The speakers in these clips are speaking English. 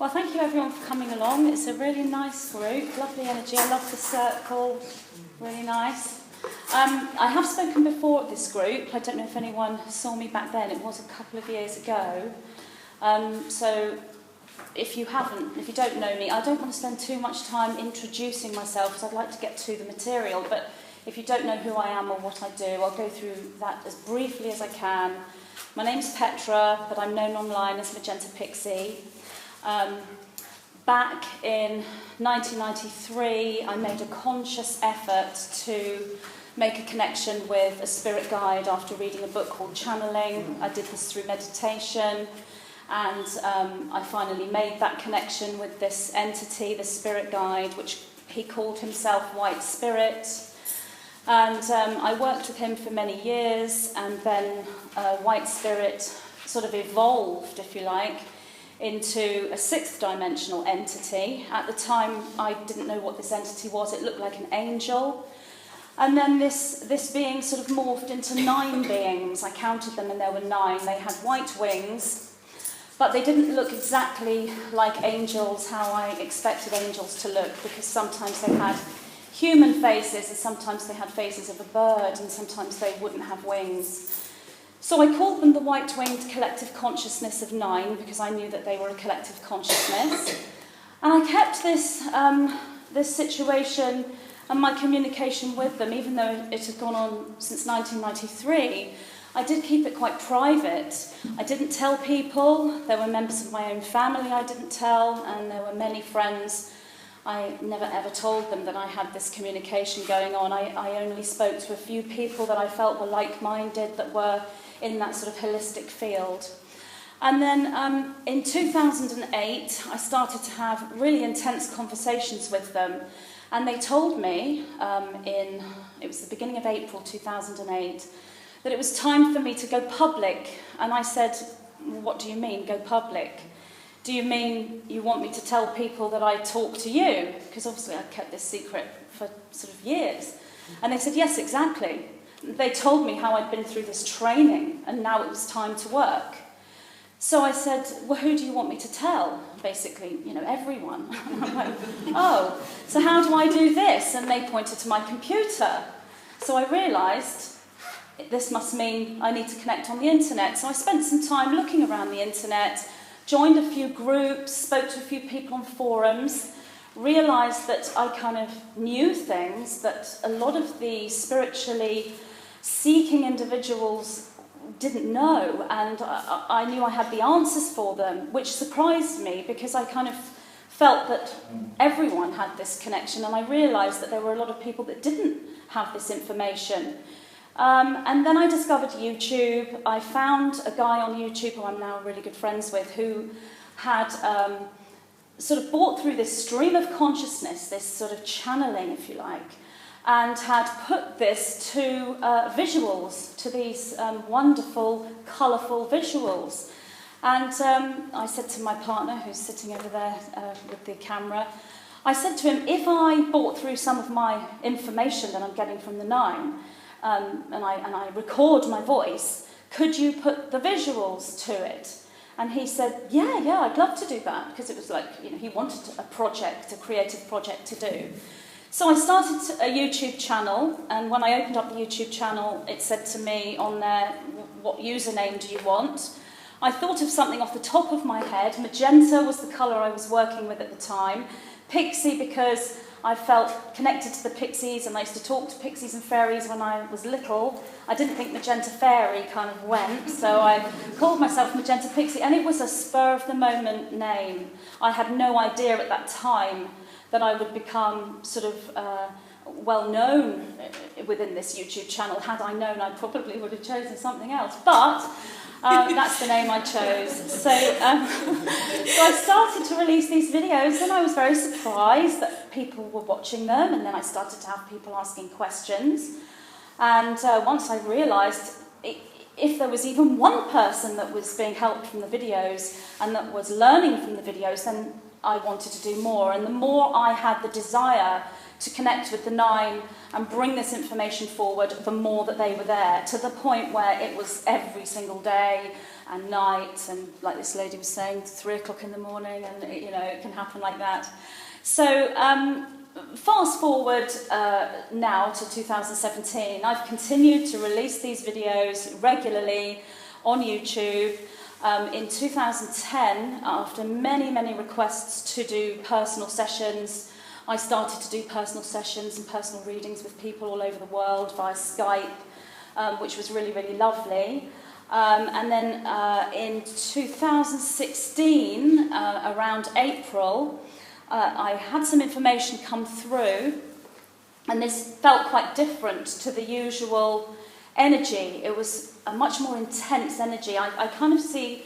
Well, thank you everyone for coming along. It's a really nice group, lovely energy. I love the circle, really nice. I have spoken before at this group. I don't know if anyone saw me back then. It was a couple of years ago. So if you don't know me, I don't want to spend too much time introducing myself because I'd like to get to the material. But if you don't know who I am or what I do, I'll go through that as briefly as I can. My name's Petra, but I'm known online as Magenta Pixie. Back in 1993, I made a conscious effort to make a connection with a spirit guide after reading a book called Channeling. I did this through meditation, and I finally made that connection with this entity, the spirit guide, which he called himself White Spirit. And I worked with him for many years, and then White Spirit sort of evolved, if you like, into a sixth dimensional entity. At the time, I didn't know what this entity was. It looked like an angel. And then this being sort of morphed into 9 beings. I counted them and there were 9. They had white wings, but they didn't look exactly like angels, how I expected angels to look, because sometimes they had human faces and sometimes they had faces of a bird and sometimes they wouldn't have wings. So I called them the white-winged collective consciousness of 9 because I knew that they were a collective consciousness. And I kept this situation and my communication with them, even though it had gone on since 1993, I did keep it quite private. I didn't tell people. There were members of my own family I didn't tell, and there were many friends. I never ever told them that I had this communication going on. I only spoke to a few people that I felt were like-minded, that were in that sort of holistic field. And then in 2008, I started to have really intense conversations with them. And they told me, it was the beginning of April 2008, that it was time for me to go public. And I said, what do you mean, go public? Do you mean you want me to tell people that I talk to you? Because obviously I kept this secret for sort of years. And they said, yes, exactly. They told me how I'd been through this training and now it was time to work. So I said, well, who do you want me to tell? Basically, everyone. I'm like, oh, so how do I do this? And they pointed to my computer. So I realised this must mean I need to connect on the internet. So I spent some time looking around the internet, joined a few groups, spoke to a few people on forums, realised that I kind of knew things that a lot of the spiritually seeking individuals didn't know, and I knew I had the answers for them, which surprised me because I kind of felt that everyone had this connection, and I realised that there were a lot of people that didn't have this information. And then I discovered YouTube. I found a guy on YouTube who I'm now really good friends with, who had sort of brought through this stream of consciousness, this sort of channeling, if you like, and had put this to visuals, to these wonderful, colourful visuals. And I said to my partner, who's sitting over there with the camera, I said to him, if I brought through some of my information that I'm getting from the 9, and I record my voice, could you put the visuals to it? And he said, yeah, I'd love to do that, because it was like, he wanted a creative project to do. So I started a YouTube channel, and when I opened up the YouTube channel, it said to me on there, what username do you want? I thought of something off the top of my head. Magenta was the colour I was working with at the time. Pixie, because I felt connected to the pixies, and I used to talk to pixies and fairies when I was little. I didn't think Magenta Fairy kind of went, so I called myself Magenta Pixie, and it was a spur-of-the-moment name. I had no idea at that time that I would become sort of well-known within this YouTube channel. Had I known, I probably would have chosen something else, but that's the name I chose. So I started to release these videos, and I was very surprised that people were watching them, and then I started to have people asking questions. And once I realised if there was even one person that was being helped from the videos and that was learning from the videos, then I wanted to do more. And the more I had the desire to connect with the nine and bring this information forward the more that they were there, to the point where it was every single day and night, and like this lady was saying, 3 o'clock in the morning, and it can happen like that. So fast forward now to 2017, I've continued to release these videos regularly on YouTube. In 2010, after many requests to do personal sessions, I started to do personal sessions and personal readings with people all over the world via Skype, which was really lovely. And then in 2016, around April, I had some information come through, and this felt quite different to the usual energy. It was a much more intense energy. I kind of see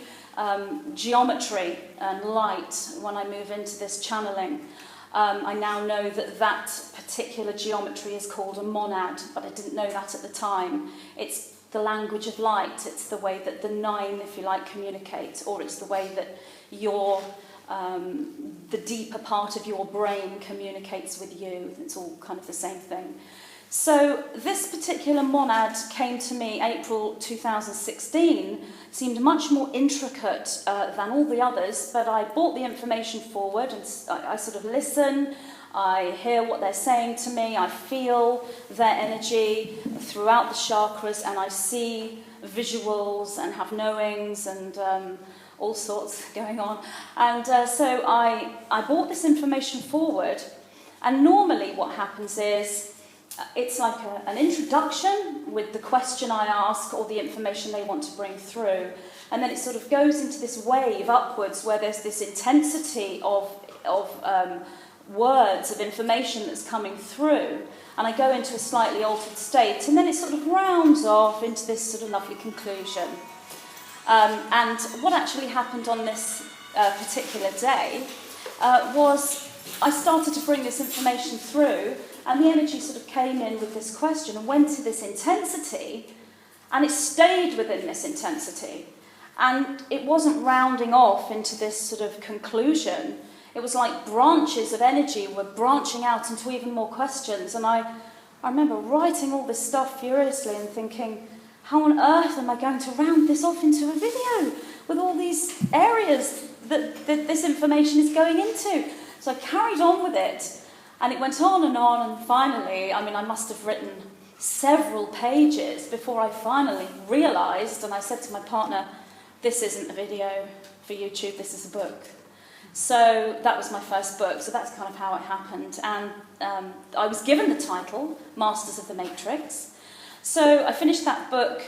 geometry and light when I move into this channeling. I now know that particular geometry is called a monad, but I didn't know that at the time. It's the language of light. It's the way that the nine, if you like, communicate, or it's the way that the deeper part of your brain communicates with you. It's all kind of the same thing. So this particular monad came to me April 2016, seemed much more intricate than all the others, but I brought the information forward and I sort of listen, I hear what they're saying to me, I feel their energy throughout the chakras, and I see visuals and have knowings and all sorts going on. And so I brought this information forward, and normally what happens is it's like an introduction with the question I ask or the information they want to bring through, and then it sort of goes into this wave upwards where there's this intensity of words, of information that's coming through, and I go into a slightly altered state, and then it sort of rounds off into this sort of lovely conclusion. And what actually happened on this particular day was I started to bring this information through, and the energy sort of came in with this question and went to this intensity, and it stayed within this intensity. And it wasn't rounding off into this sort of conclusion. It was like branches of energy were branching out into even more questions. And I remember writing all this stuff furiously and thinking, how on earth am I going to round this off into a video with all these areas that this information is going into? So I carried on with it. And it went on, and finally, I must have written several pages before I finally realised, and I said to my partner, this isn't a video for YouTube, this is a book. So that was my first book, so that's kind of how it happened. And I was given the title, Masters of the Matrix. So I finished that book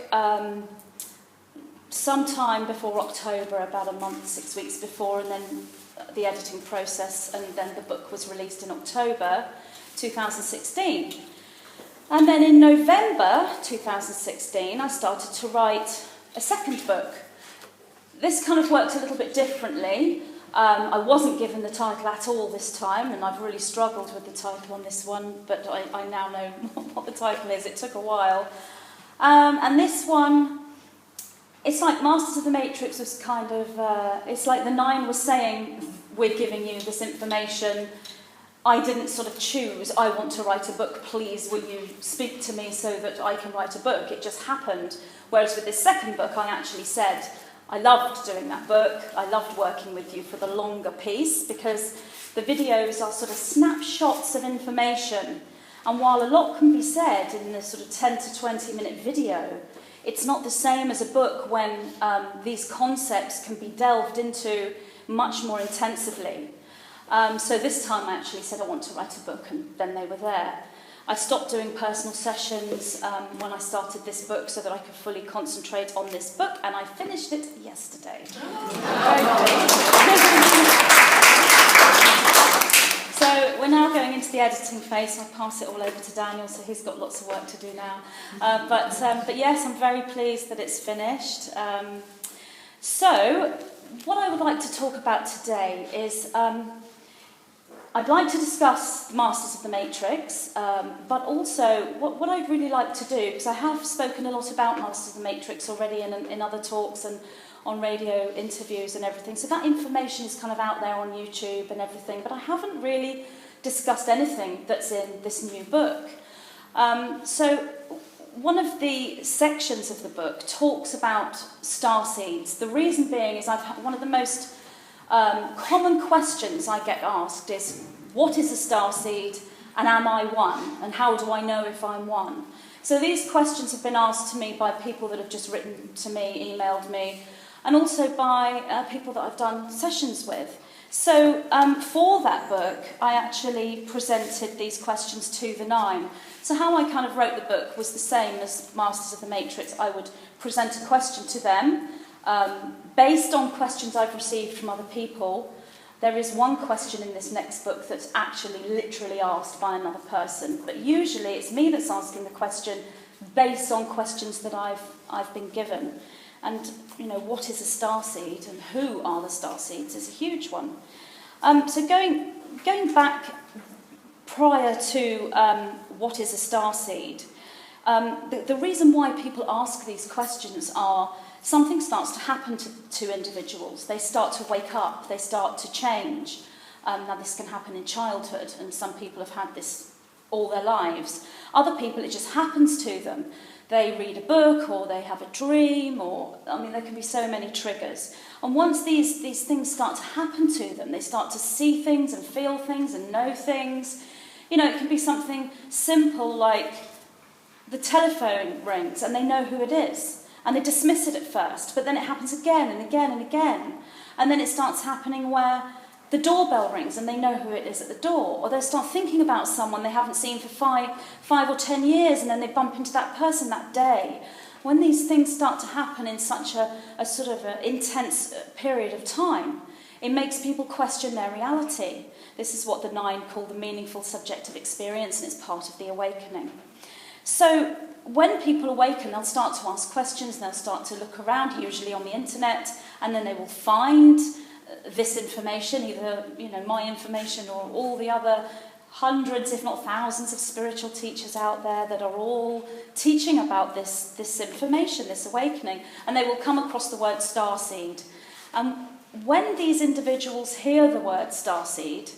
sometime before October, about a month, 6 weeks before, and then the editing process, and then the book was released in October 2016. And then in November 2016, I started to write a second book. This kind of worked a little bit differently. I wasn't given the title at all this time, and I've really struggled with the title on this one, but I now know what the title is. It took a while. And this one, it's like Masters of the Matrix was kind of, it's like the nine was saying, we're giving you this information. I didn't sort of choose, I want to write a book, please will you speak to me so that I can write a book. It just happened. Whereas with this second book, I actually said, I loved doing that book. I loved working with you for the longer piece, because the videos are sort of snapshots of information. And while a lot can be said in this sort of 10 to 20 minute video, it's not the same as a book when these concepts can be delved into much more intensively. So this time I actually said I want to write a book, and then they were there. I stopped doing personal sessions when I started this book so that I could fully concentrate on this book, and I finished it yesterday. So we're now going into the editing phase. I'll pass it all over to Daniel, so he's got lots of work to do now. But yes, I'm very pleased that it's finished. So what I would like to talk about today is I'd like to discuss Masters of the Matrix, but also what I'd really like to do, because I have spoken a lot about Masters of the Matrix already in other talks and on radio interviews and everything, so that information is kind of out there on YouTube and everything, but I haven't really discussed anything that's in this new book. So one of the sections of the book talks about starseeds. The reason being is one of the most common questions I get asked is, what is a starseed and am I one? And how do I know if I'm one? So these questions have been asked to me by people that have just written to me, emailed me, and also by people that I've done sessions with. So for that book, I actually presented these questions to the 9. So how I kind of wrote the book was the same as Masters of the Matrix. I would present a question to them based on questions I've received from other people. There is one question in this next book that's actually literally asked by another person, but usually it's me that's asking the question based on questions that I've been given. And, what is a starseed and who are the starseeds is a huge one. So going back prior to what is a starseed, the reason why people ask these questions are something starts to happen to individuals. They start to wake up, they start to change. Now this can happen in childhood, and some people have had this all their lives. Other people, it just happens to them. They read a book, or they have a dream, there can be so many triggers. And once these things start to happen to them, they start to see things and feel things and know things. It can be something simple like the telephone rings and they know who it is. And they dismiss it at first, but then it happens again and again and again. And then it starts happening where the doorbell rings and they know who it is at the door. Or they start thinking about someone they haven't seen for five or 10 years, and then they bump into that person that day. When these things start to happen in such a sort of an intense period of time, it makes people question their reality. This is what the 9 call the meaningful subjective experience, and it's part of the awakening. So when people awaken, they'll start to ask questions, they'll start to look around, usually on the internet, and then they will find this information, either my information or all the other hundreds, if not thousands, of spiritual teachers out there that are all teaching about this information, this awakening, and they will come across the word starseed. When these individuals hear the word starseed,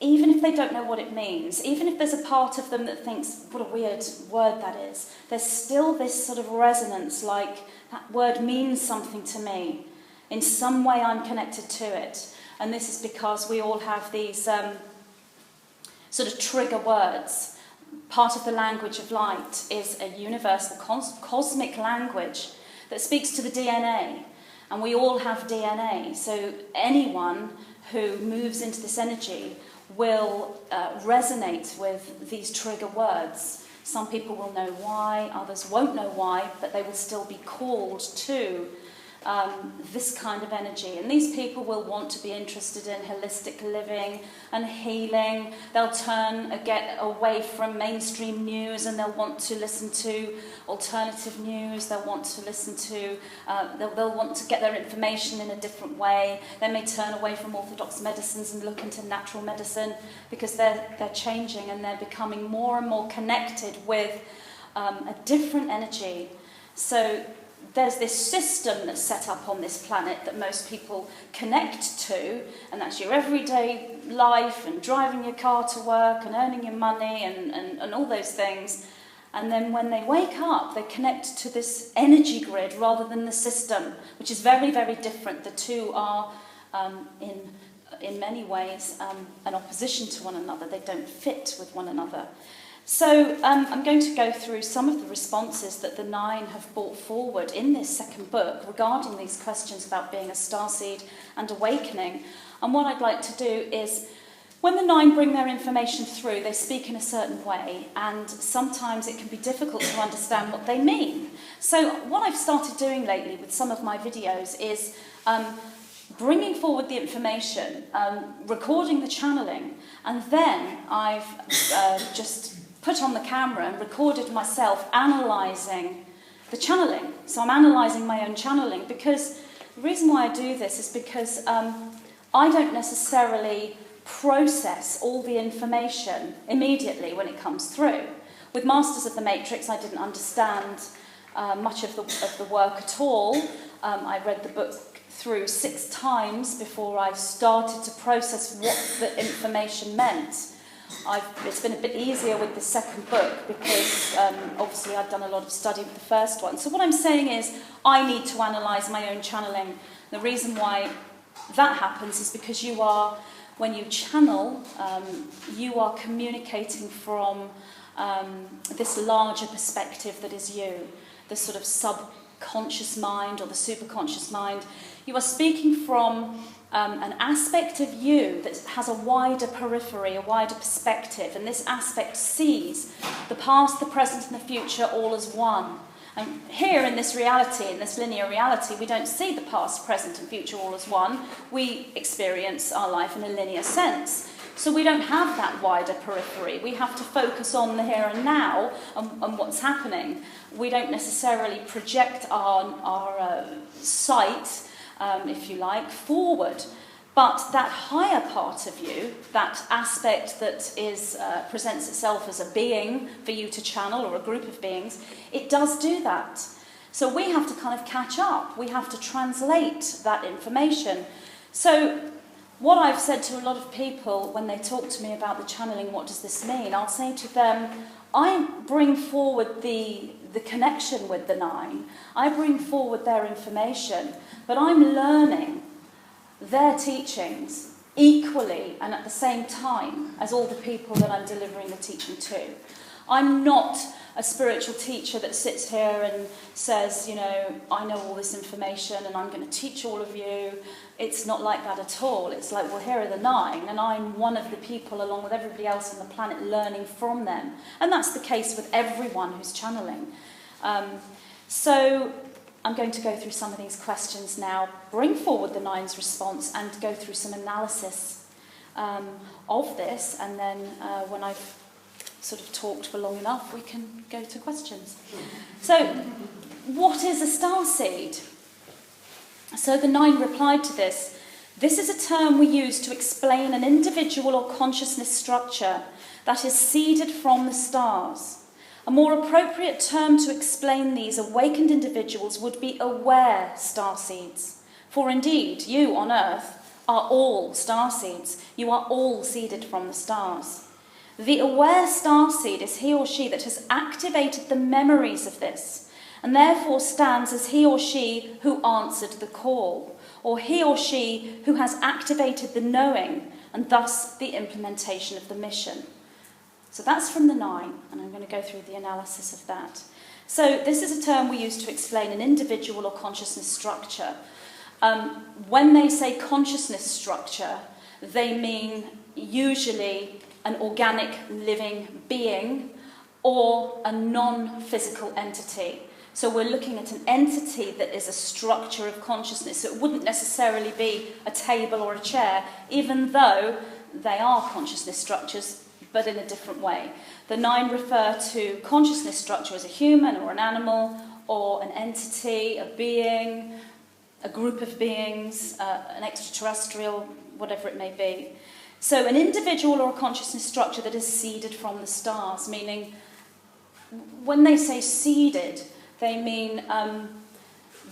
even if they don't know what it means, even if there's a part of them that thinks, what a weird word that is, there's still this sort of resonance, like that word means something to me. In some way I'm connected to it. And this is because we all have these sort of trigger words. Part of the language of light is a universal cosmic language that speaks to the DNA. And we all have DNA. So anyone who moves into this energy will resonate with these trigger words. Some people will know why, others won't know why, but they will still be called to this kind of energy. And these people will want to be interested in holistic living and healing. They'll get away from mainstream news, and they'll want to listen to alternative news. They'll want to listen to, they'll want to get their information in a different way. They may turn away from orthodox medicines and look into natural medicine, because they're changing and they're becoming more and more connected with a different energy. So there's this system that's set up on this planet that most people connect to, and that's your everyday life and driving your car to work and earning your money and all those things. And then when they wake up, they connect to this energy grid rather than the system, which is very, very different. The two are, in many ways, an opposition to one another. They don't fit with one another. So I'm going to go through some of the responses that the 9 have brought forward in this second book regarding these questions about being a starseed and awakening. And what I'd like to do is, when the 9 bring their information through, they speak in a certain way, and sometimes it can be difficult to understand what they mean. So what I've started doing lately with some of my videos is bringing forward the information, recording the channeling, and then I've just put on the camera and recorded myself analysing the channeling. So I'm analysing my own channeling, because the reason why I do this is because I don't necessarily process all the information immediately when it comes through. With Masters of the Matrix, I didn't understand much of the work at all. I read the book through 6 times before I started to process what the information meant. It's been a bit easier with the second book because obviously I've done a lot of study with the first one. So what I'm saying is I need to analyse my own channeling. The reason why that happens is because when you channel, you are communicating from this larger perspective that is you, the sort of subconscious mind or the superconscious mind. You are speaking from an aspect of you that has a wider periphery, a wider perspective, and this aspect sees the past, the present, and the future all as one. And here in this reality, in this linear reality, we don't see the past, present, and future all as one. We experience our life in a linear sense. So we don't have that wider periphery. We have to focus on the here and now and what's happening. We don't necessarily project our sight, if you like, forward. But that higher part of you, that aspect that presents itself as a being for you to channel, or a group of beings, it does do that. So we have to kind of catch up. We have to translate that information. So what I've said to a lot of people when they talk to me about the channeling, what does this mean? I'll say to them, I bring forward the connection with the 9. I bring forward their information, but I'm learning their teachings equally and at the same time as all the people that I'm delivering the teaching to. I'm not a spiritual teacher that sits here and says, I know all this information and I'm going to teach all of you. It's not like that at all. It's like, well, here are the 9, and I'm one of the people along with everybody else on the planet learning from them. And that's the case with everyone who's channeling. So I'm going to go through some of these questions now, bring forward the 9's response, and go through some analysis of this, and then when I've sort of talked for long enough, we can go to questions. So, what is a starseed? So the 9 replied to this. This is a term we use to explain an individual or consciousness structure that is seeded from the stars. A more appropriate term to explain these awakened individuals would be aware starseeds. For indeed, you on Earth are all starseeds. You are all seeded from the stars. The aware starseed is he or she that has activated the memories of this, and therefore stands as he or she who answered the call, or he or she who has activated the knowing, and thus the implementation of the mission. So that's from the 9, and I'm going to go through the analysis of that. So this is a term we use to explain an individual or consciousness structure. When they say consciousness structure, they mean usually an organic living being or a non-physical entity. So we're looking at an entity that is a structure of consciousness. So it wouldn't necessarily be a table or a chair, even though they are consciousness structures, but in a different way. The 9 refer to consciousness structure as a human or an animal or an entity, a being, a group of beings, an extraterrestrial, whatever it may be. So an individual or a consciousness structure that is seeded from the stars, meaning when they say seeded, they mean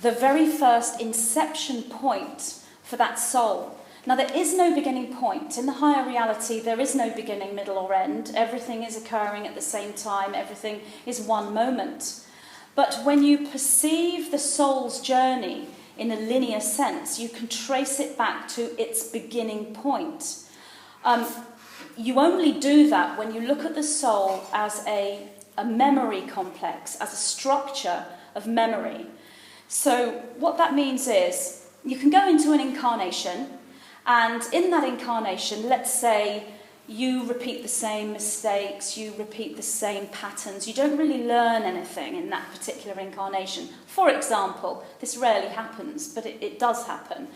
the very first inception point for that soul. Now, there is no beginning point. In the higher reality, there is no beginning, middle, or end. Everything is occurring at the same time. Everything is one moment. But when you perceive the soul's journey in a linear sense, you can trace it back to its beginning point. You only do that when you look at the soul as a memory complex, as a structure of memory. So what that means is you can go into an incarnation, and in that incarnation, let's say you repeat the same mistakes, you repeat the same patterns, you don't really learn anything in that particular incarnation. For example, this rarely happens, but it does happen.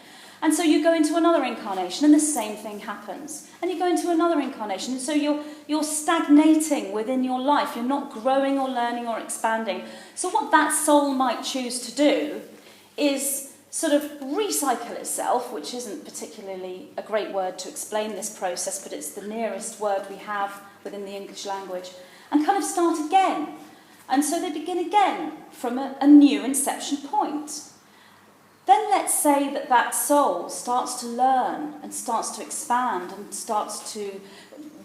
And so you go into another incarnation and the same thing happens. And you go into another incarnation. So you're stagnating within your life. You're not growing or learning or expanding. So what that soul might choose to do is sort of recycle itself, which isn't particularly a great word to explain this process, but it's the nearest word we have within the English language, and kind of start again. And so they begin again from a new inception point. Then let's say that that soul starts to learn and starts to expand and starts to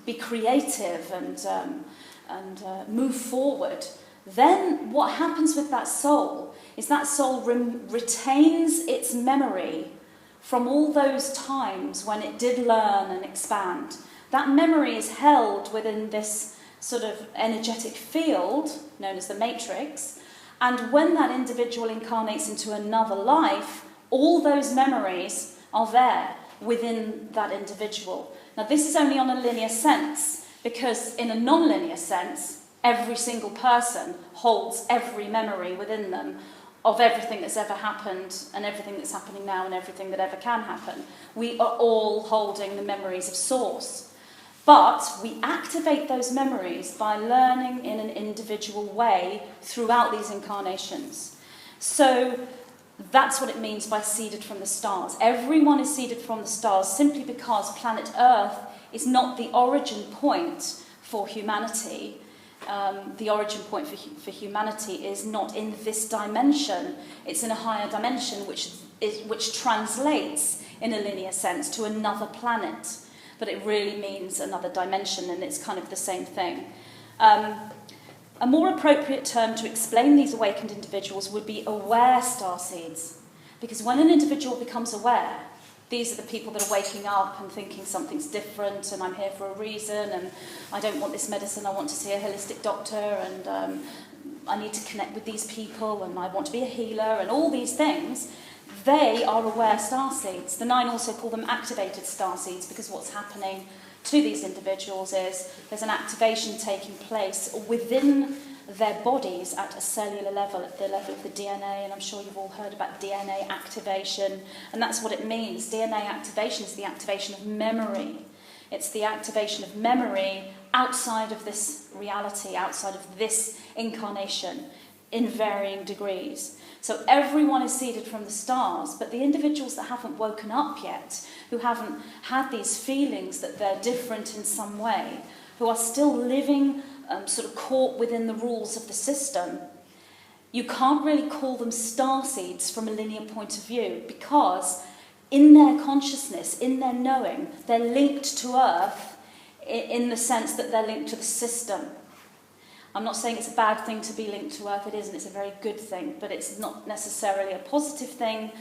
be creative and move forward, then what happens with that soul is that soul retains its memory from all those times when it did learn and expand. That memory is held within this sort of energetic field known as the matrix, and when that individual incarnates into another life, all those memories are there within that individual. Now, this is only on a linear sense, because in a non-linear sense, every single person holds every memory within them of everything that's ever happened and everything that's happening now and everything that ever can happen. We are all holding the memories of Source. But we activate those memories by learning in an individual way throughout these incarnations. So that's what it means by seeded from the stars. Everyone is seeded from the stars simply because planet Earth is not the origin point for humanity. The origin point for humanity is not in this dimension. It's in a higher dimension which translates in a linear sense to another planet. But it really means another dimension, and it's kind of the same thing. A more appropriate term to explain these awakened individuals would be aware starseeds. Because when an individual becomes aware, these are the people that are waking up and thinking something's different, and I'm here for a reason, and I don't want this medicine, I want to see a holistic doctor, and I need to connect with these people, and I want to be a healer, and all these things. They are aware starseeds. The 9 also call them activated starseeds, because what's happening to these individuals is there's an activation taking place within their bodies at a cellular level, at the level of the DNA, and I'm sure you've all heard about DNA activation, and that's what it means. DNA activation is the activation of memory. It's the activation of memory outside of this reality, outside of this incarnation, in varying degrees. So everyone is seeded from the stars, but the individuals that haven't woken up yet, who haven't had these feelings that they're different in some way, who are still living sort of caught within the rules of the system, you can't really call them starseeds from a linear point of view, because in their consciousness, in their knowing, they're linked to Earth in the sense that they're linked to the system. I'm not saying it's a bad thing to be linked to Earth, it isn't, it's a very good thing, but it's not necessarily a positive thing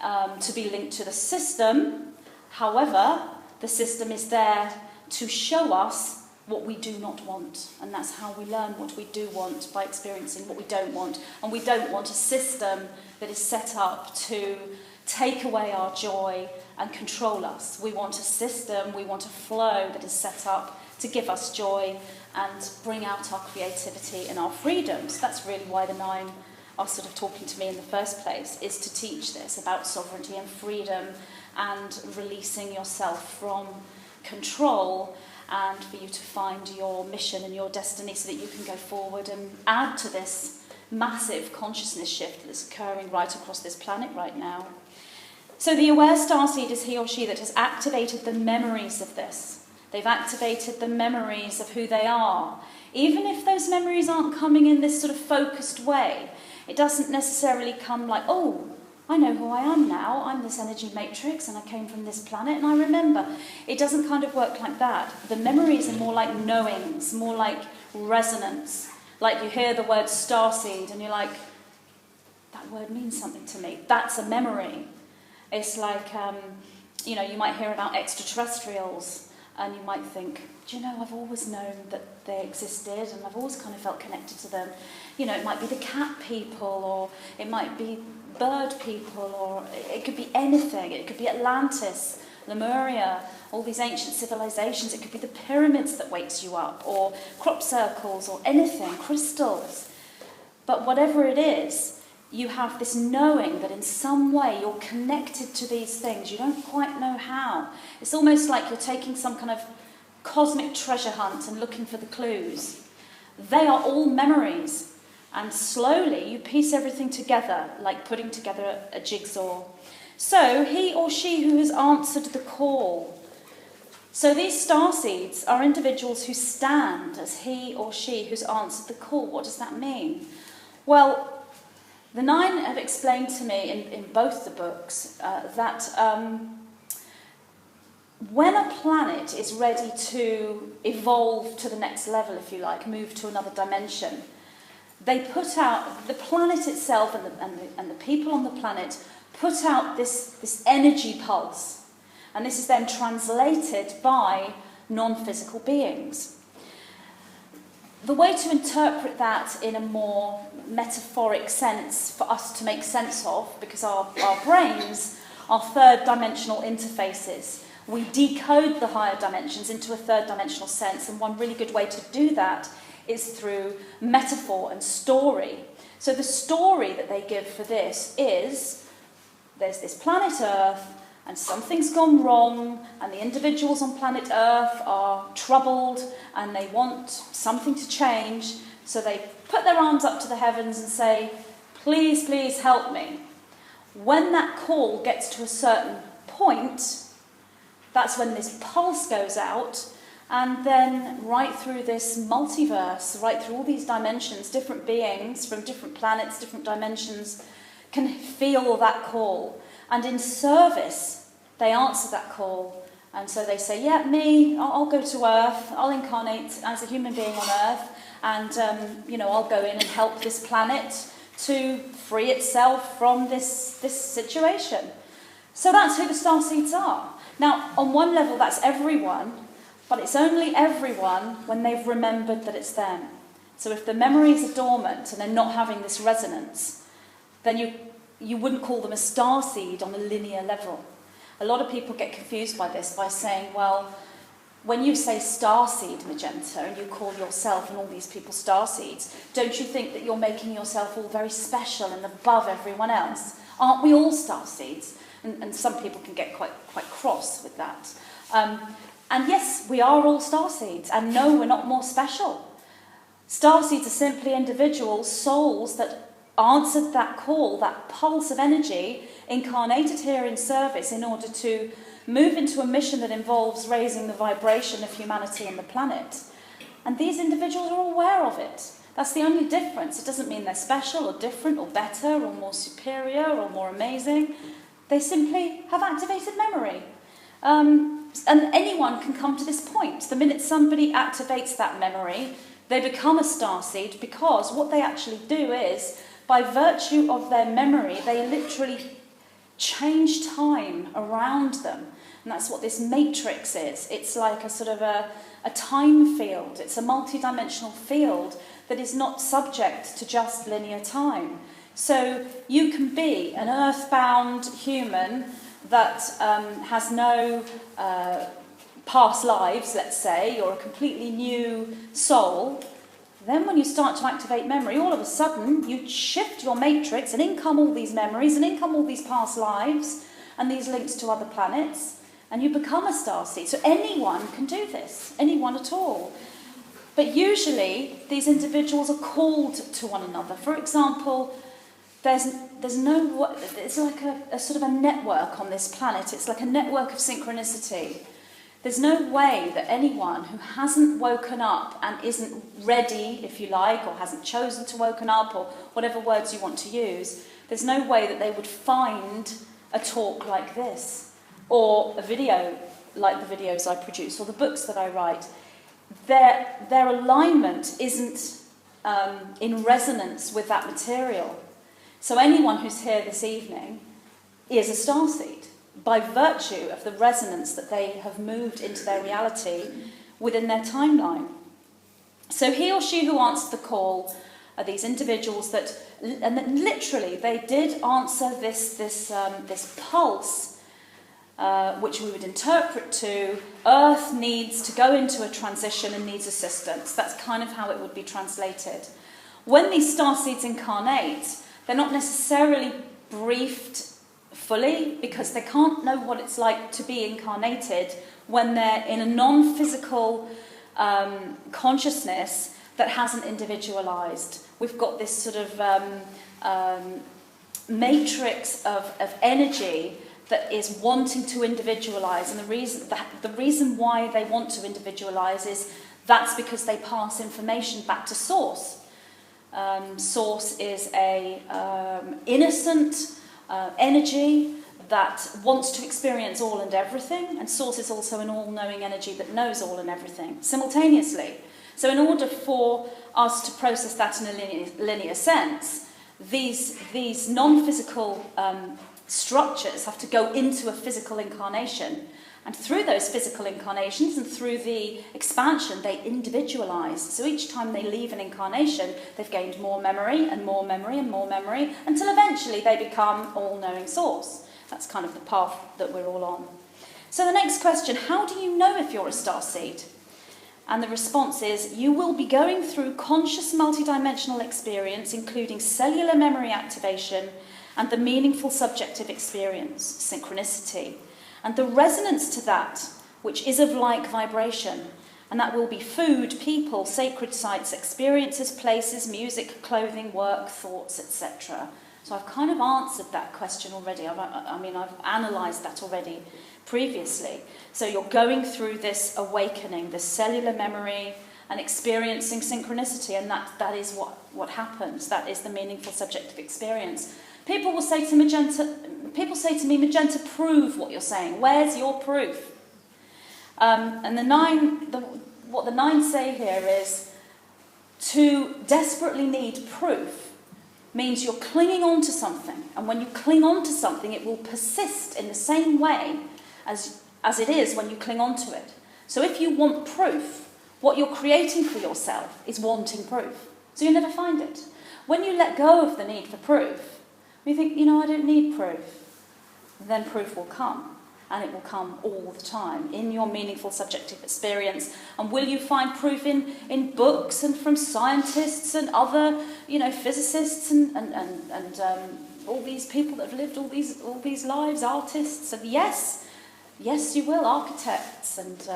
to be linked to the system. However, the system is there to show us what we do not want, and that's how we learn what we do want, by experiencing what we don't want. And we don't want a system that is set up to take away our joy and control us. We want a system, we want a flow that is set up to give us joy and bring out our creativity and our freedoms. That's really why the 9 are sort of talking to me in the first place, is to teach this about sovereignty and freedom and releasing yourself from control, and for you to find your mission and your destiny so that you can go forward and add to this massive consciousness shift that's occurring right across this planet right now. So the aware starseed is he or she that has activated the memories of this. They've activated the memories of who they are. Even if those memories aren't coming in this sort of focused way, it doesn't necessarily come like, oh, I know who I am now, I'm this energy matrix and I came from this planet and I remember. It doesn't kind of work like that. The memories are more like knowings, more like resonance. Like you hear the word starseed and you're like, that word means something to me. That's a memory. It's like, you might hear about extraterrestrials and you might think, do you know, I've always known that they existed and I've always kind of felt connected to them. You know, it might be the cat people, or it might be bird people, or it could be anything. It could be Atlantis, Lemuria, all these ancient civilizations. It could be the pyramids that wakes you up, or crop circles, or anything, crystals. But whatever it is, you have this knowing that in some way you're connected to these things. You don't quite know how. It's almost like you're taking some kind of cosmic treasure hunt and looking for the clues. They are all memories. And slowly you piece everything together, like putting together a jigsaw. So he or she who has answered the call. So these starseeds are individuals who stand as he or she who's answered the call. What does that mean? Well, The nine have explained to me in both the books that when a planet is ready to evolve to the next level, if you like, move to another dimension, they put out, the planet itself and the people on the planet put out this energy pulse. And this is then translated by non-physical beings. The way to interpret that in a more metaphoric sense for us to make sense of, because our brains are third dimensional interfaces. We decode the higher dimensions into a third dimensional sense, and one really good way to do that is through metaphor and story. So the story that they give for this is, there's this planet Earth, and something's gone wrong, and the individuals on planet Earth are troubled, and they want something to change, so they put their arms up to the heavens and say, please, please help me. When that call gets to a certain point, that's when this pulse goes out, and then right through this multiverse, right through all these dimensions, different beings from different planets, different dimensions, can feel that call. And in service, they answer that call. And so they say, yeah, me, I'll go to Earth, I'll incarnate as a human being on Earth, and I'll go in and help this planet to free itself from this situation. So that's who the Starseeds are. Now, on one level, that's everyone, but it's only everyone when they've remembered that it's them. So if the memories are dormant and they're not having this resonance, then you wouldn't call them a starseed on a linear level. A lot of people get confused by this, by saying, well, when you say starseed, Magenta, and you call yourself and all these people starseeds, don't you think that you're making yourself all very special and above everyone else? Aren't we all starseeds? And some people can get quite cross with that. And yes, we are all starseeds, and no, we're not more special. Starseeds are simply individuals, souls that answered that call, that pulse of energy, incarnated here in service in order to move into a mission that involves raising the vibration of humanity and the planet. And these individuals are aware of it. That's the only difference. It doesn't mean they're special or different or better or more superior or more amazing. They simply have activated memory. And anyone can come to this point. The minute somebody activates that memory, they become a starseed, because what they actually do is, by virtue of their memory, they literally change time around them. And that's what this matrix is. It's like a sort of a time field. It's a multi-dimensional field that is not subject to just linear time. So you can be an earthbound human that has no past lives, let's say, or a completely new soul. Then when you start to activate memory, all of a sudden you shift your matrix, and in come all these memories, and in come all these past lives, and these links to other planets, and you become a starseed. So anyone can do this, anyone at all. But usually these individuals are called to one another. For example, it's like a sort of a network on this planet. It's like a network of synchronicity. There's no way that anyone who hasn't woken up and isn't ready, if you like, or hasn't chosen to woken up, or whatever words you want to use, there's no way that they would find a talk like this, or a video like the videos I produce, or the books that I write. Their alignment isn't in resonance with that material. So anyone who's here this evening is a starseed, by virtue of the resonance that they have moved into their reality within their timeline. So he or she who answered the call are these individuals that literally they did answer this pulse, which we would interpret to Earth needs to go into a transition and needs assistance. That's kind of how it would be translated. When these starseeds incarnate, they're not necessarily briefed fully, because they can't know what it's like to be incarnated when they're in a non-physical consciousness that hasn't individualized. We've got this sort of matrix of energy that is wanting to individualize, and the reason why they want to individualize is that's because they pass information back to source. Source is a innocent energy that wants to experience all and everything, and Source is also an all-knowing energy that knows all and everything simultaneously. So in order for us to process that in a linear sense, these non-physical structures have to go into a physical incarnation. And through those physical incarnations and through the expansion, they individualise. So each time they leave an incarnation, they've gained more memory and more memory and more memory, until eventually they become all-knowing Source. That's kind of the path that we're all on. So the next question, how do you know if you're a starseed? And the response is, you will be going through conscious multidimensional experience, including cellular memory activation and the meaningful subjective experience, synchronicity, and the resonance to that, which is of like vibration. And that will be food, people, sacred sites, experiences, places, music, clothing, work, thoughts, etc. So I've kind of answered that question already. I've analysed that already previously. So you're going through this awakening, this cellular memory, and experiencing synchronicity, and that is what happens. That is the meaningful subjective experience. People say to me, Magenta, prove what you're saying. Where's your proof? And what the nine say here is, to desperately need proof means you're clinging on to something, and when you cling on to something, it will persist in the same way as it is when you cling on to it. So if you want proof, what you're creating for yourself is wanting proof. So you'll never find it. When you let go of the need for proof, you think, I don't need proof, then proof will come. And it will come all the time in your meaningful subjective experience. And will you find proof in books and from scientists and other, physicists and all these people that have lived all these lives, artists? And yes, you will, architects and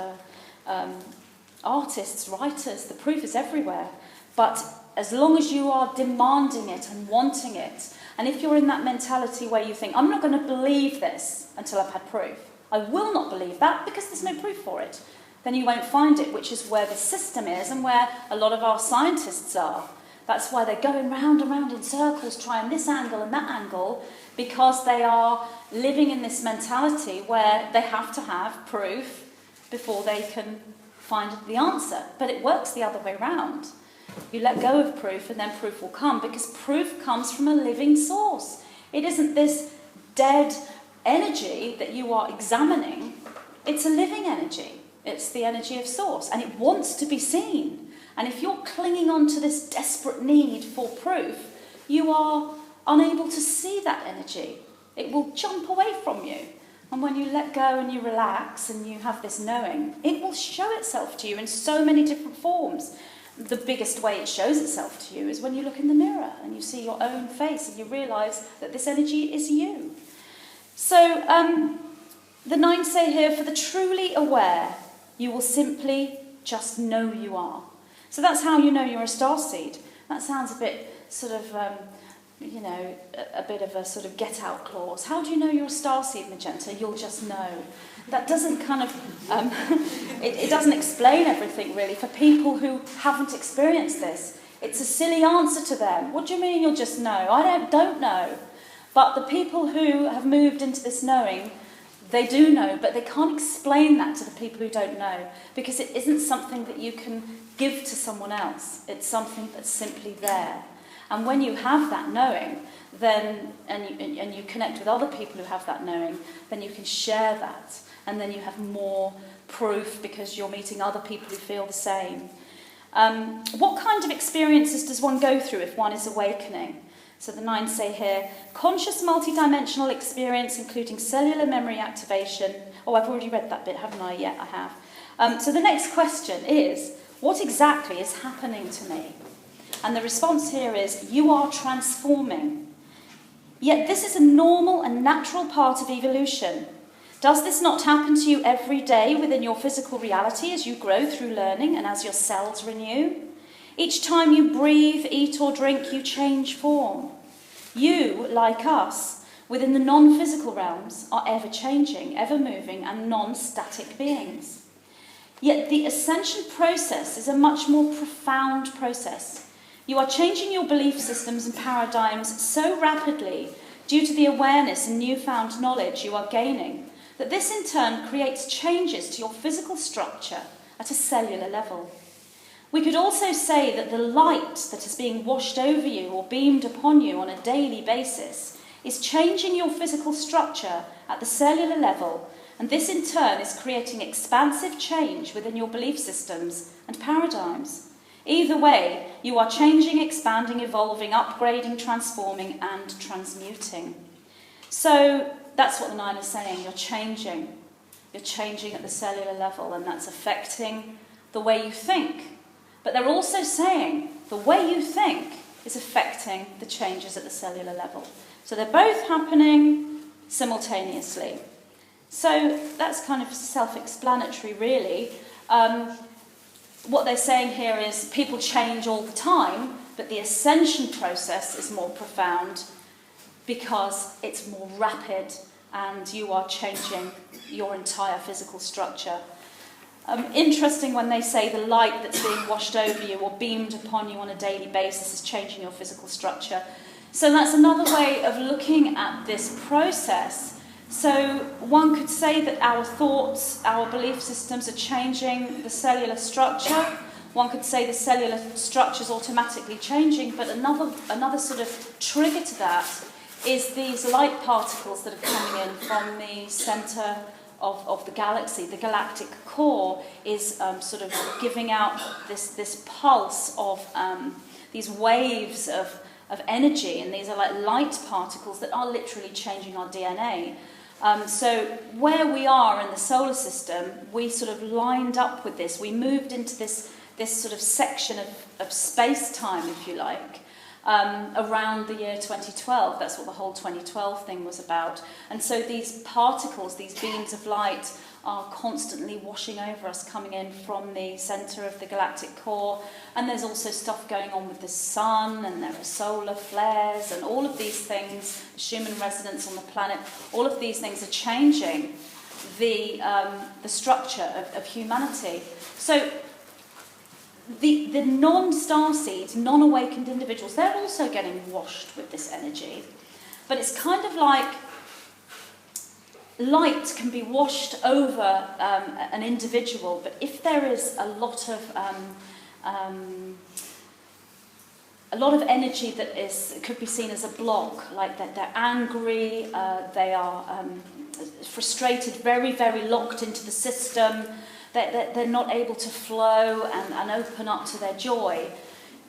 artists, writers. The proof is everywhere. But as long as you are demanding it and wanting it, and if you're in that mentality where you think, I'm not going to believe this until I've had proof, I will not believe that because there's no proof for it, then you won't find it, which is where the system is and where a lot of our scientists are. That's why they're going round and round in circles, trying this angle and that angle, because they are living in this mentality where they have to have proof before they can find the answer. But it works the other way round. You let go of proof and then proof will come, because proof comes from a living source. It isn't this dead energy that you are examining. It's a living energy. It's the energy of source, and it wants to be seen. And if you're clinging on to this desperate need for proof, you are unable to see that energy. It will jump away from you. And when you let go and you relax and you have this knowing, it will show itself to you in so many different forms. The biggest way it shows itself to you is when you look in the mirror and you see your own face and you realise that this energy is you. So the nine say here, for the truly aware, you will simply just know you are. So that's how you know you're a starseed. That sounds a bit sort of, a bit of a sort of get-out clause. How do you know you're a starseed, Magenta? You'll just know. That doesn't kind of, it doesn't explain everything really for people who haven't experienced this. It's a silly answer to them. What do you mean you'll just know? I don't know. But the people who have moved into this knowing, they do know, but they can't explain that to the people who don't know, because it isn't something that you can give to someone else. It's something that's simply there. And when you have that knowing, then and you connect with other people who have that knowing, then you can share that, and then you have more proof because you're meeting other people who feel the same. What kind of experiences does one go through if one is awakening? So the nine say here, conscious multidimensional experience, including cellular memory activation. Oh, I've already read that bit, haven't I? Yeah, I have. So the next question is, what exactly is happening to me? And the response here is, you are transforming. Yet this is a normal and natural part of evolution. Does this not happen to you every day within your physical reality as you grow through learning and as your cells renew? Each time you breathe, eat or drink, you change form. You, like us, within the non-physical realms, are ever-changing, ever-moving and non-static beings. Yet the ascension process is a much more profound process, You are changing your belief systems and paradigms so rapidly due to the awareness and newfound knowledge you are gaining that this in turn creates changes to your physical structure at a cellular level. We could also say that the light that is being washed over you or beamed upon you on a daily basis is changing your physical structure at the cellular level, and this in turn is creating expansive change within your belief systems and paradigms. Either way, you are changing, expanding, evolving, upgrading, transforming, and transmuting. So that's what the 9 is saying. You're changing. You're changing at the cellular level, and that's affecting the way you think. But they're also saying the way you think is affecting the changes at the cellular level. So they're both happening simultaneously. So that's kind of self-explanatory, really. What they're saying here is people change all the time, but the ascension process is more profound because it's more rapid and you are changing your entire physical structure. Interesting when they say the light that's being washed over you or beamed upon you on a daily basis is changing your physical structure. So that's another way of looking at this process. So one could say that our thoughts, our belief systems are changing the cellular structure. One could say the cellular structure is automatically changing, but another sort of trigger to that is these light particles that are coming in from the centre of the galaxy. The galactic core is sort of giving out this pulse of these waves of energy, and these are like light particles that are literally changing our DNA. So where we are in the solar system, we sort of lined up with this. We moved into this sort of section of space-time, if you like, around the year 2012. That's what the whole 2012 thing was about. And so these particles, these beams of light, are constantly washing over us, coming in from the centre of the galactic core. And there's also stuff going on with the sun, and there are solar flares, and all of these things, Schumann resonance on the planet, all of these things are changing the structure of humanity. So the non-starseed, non-awakened individuals, they're also getting washed with this energy. But it's kind of like light can be washed over an individual, but if there is a lot of energy that could be seen as a block, like that they're angry, they are frustrated, very, very locked into the system, they're not able to flow and open up to their joy.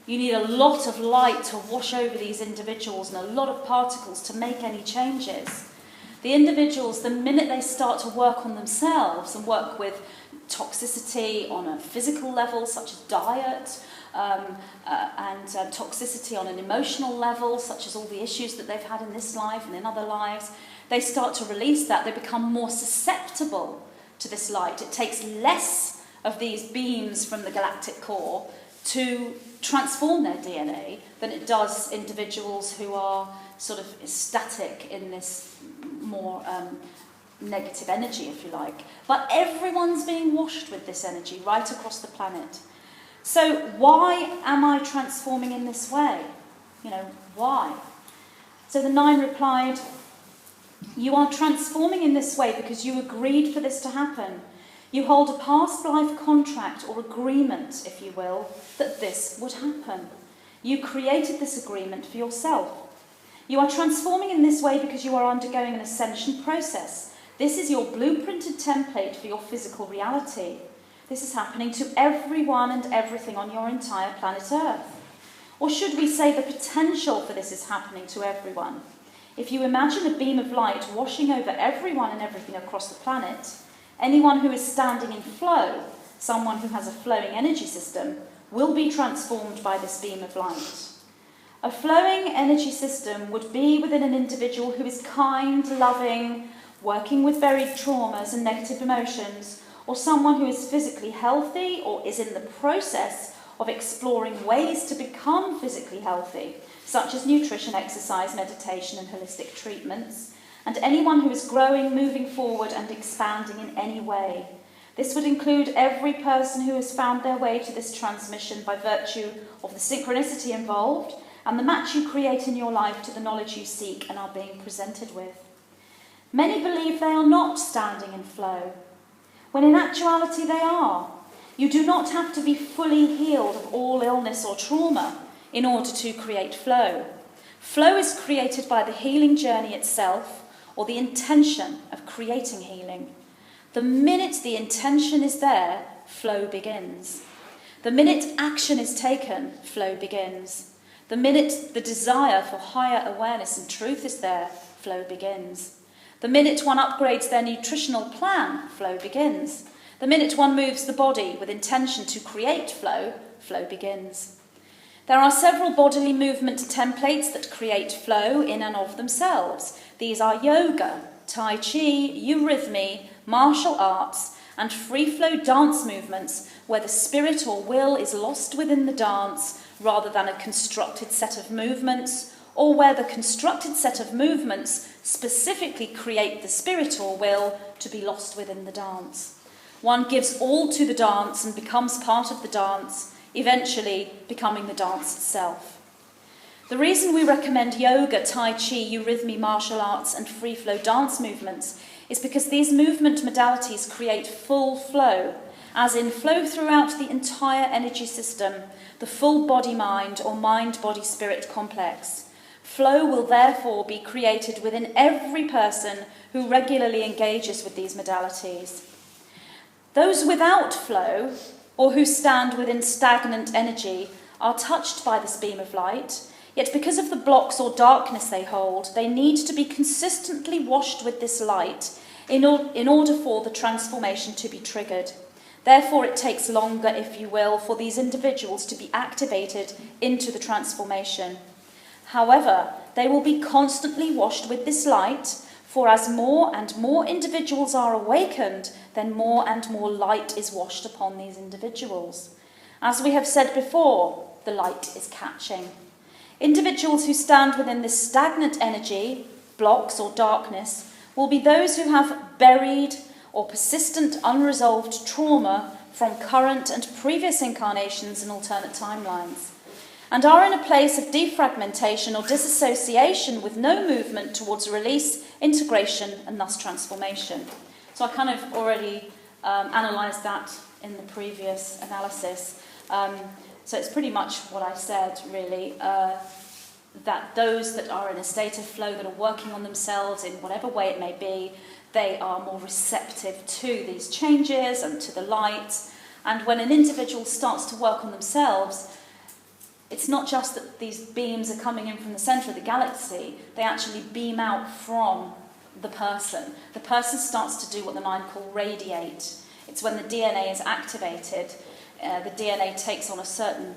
You need a lot of light to wash over these individuals and a lot of particles to make any changes. The individuals, the minute they start to work on themselves and work with toxicity on a physical level, such as diet, and toxicity on an emotional level, such as all the issues that they've had in this life and in other lives, they start to release that. They become more susceptible to this light. It takes less of these beams from the galactic core to transform their DNA than it does individuals who are sort of static in this more negative energy, if you like. But everyone's being washed with this energy right across the planet. So why am I transforming in this way? You know, why? So the 9 replied, you are transforming in this way because you agreed for this to happen. You hold a past life contract or agreement, if you will, that this would happen. You created this agreement for yourself. You are transforming in this way because you are undergoing an ascension process. This is your blueprinted template for your physical reality. This is happening to everyone and everything on your entire planet Earth. Or should we say the potential for this is happening to everyone? If you imagine a beam of light washing over everyone and everything across the planet, anyone who is standing in flow, someone who has a flowing energy system, will be transformed by this beam of light. A flowing energy system would be within an individual who is kind, loving, working with buried traumas and negative emotions, or someone who is physically healthy or is in the process of exploring ways to become physically healthy, such as nutrition, exercise, meditation, and holistic treatments, and anyone who is growing, moving forward, and expanding in any way. This would include every person who has found their way to this transmission by virtue of the synchronicity involved and the match you create in your life to the knowledge you seek and are being presented with. Many believe they are not standing in flow, when in actuality they are. You do not have to be fully healed of all illness or trauma in order to create flow. Flow is created by the healing journey itself, or the intention of creating healing. The minute the intention is there, flow begins. The minute action is taken, flow begins. The minute the desire for higher awareness and truth is there, flow begins. The minute one upgrades their nutritional plan, flow begins. The minute one moves the body with intention to create flow, flow begins. There are several bodily movement templates that create flow in and of themselves. These are yoga, tai chi, eurythmy, martial arts, and free-flow dance movements where the spirit or will is lost within the dance rather than a constructed set of movements, or where the constructed set of movements specifically create the spirit or will to be lost within the dance. One gives all to the dance and becomes part of the dance, eventually becoming the dance itself. The reason we recommend yoga, tai chi, eurythmy, martial arts, and free-flow dance movements is because these movement modalities create full flow, as in flow throughout the entire energy system, the full body-mind or mind-body-spirit complex. Flow will therefore be created within every person who regularly engages with these modalities. Those without flow, or who stand within stagnant energy, are touched by this beam of light, yet because of the blocks or darkness they hold, they need to be consistently washed with this light in order for the transformation to be triggered. Therefore, it takes longer, if you will, for these individuals to be activated into the transformation. However, they will be constantly washed with this light, for as more and more individuals are awakened, then more and more light is washed upon these individuals. As we have said before, the light is catching. Individuals who stand within this stagnant energy, blocks or darkness, will be those who have buried or persistent unresolved trauma from current and previous incarnations in alternate timelines, and are in a place of defragmentation or disassociation with no movement towards release, integration, and thus transformation. So I kind of already analysed that in the previous analysis. So it's pretty much what I said, really, that those that are in a state of flow, that are working on themselves in whatever way it may be, they are more receptive to these changes and to the light. And when an individual starts to work on themselves, it's not just that these beams are coming in from the centre of the galaxy, they actually beam out from the person. The person starts to do what the mind call radiate. It's when the DNA is activated, the DNA takes on a certain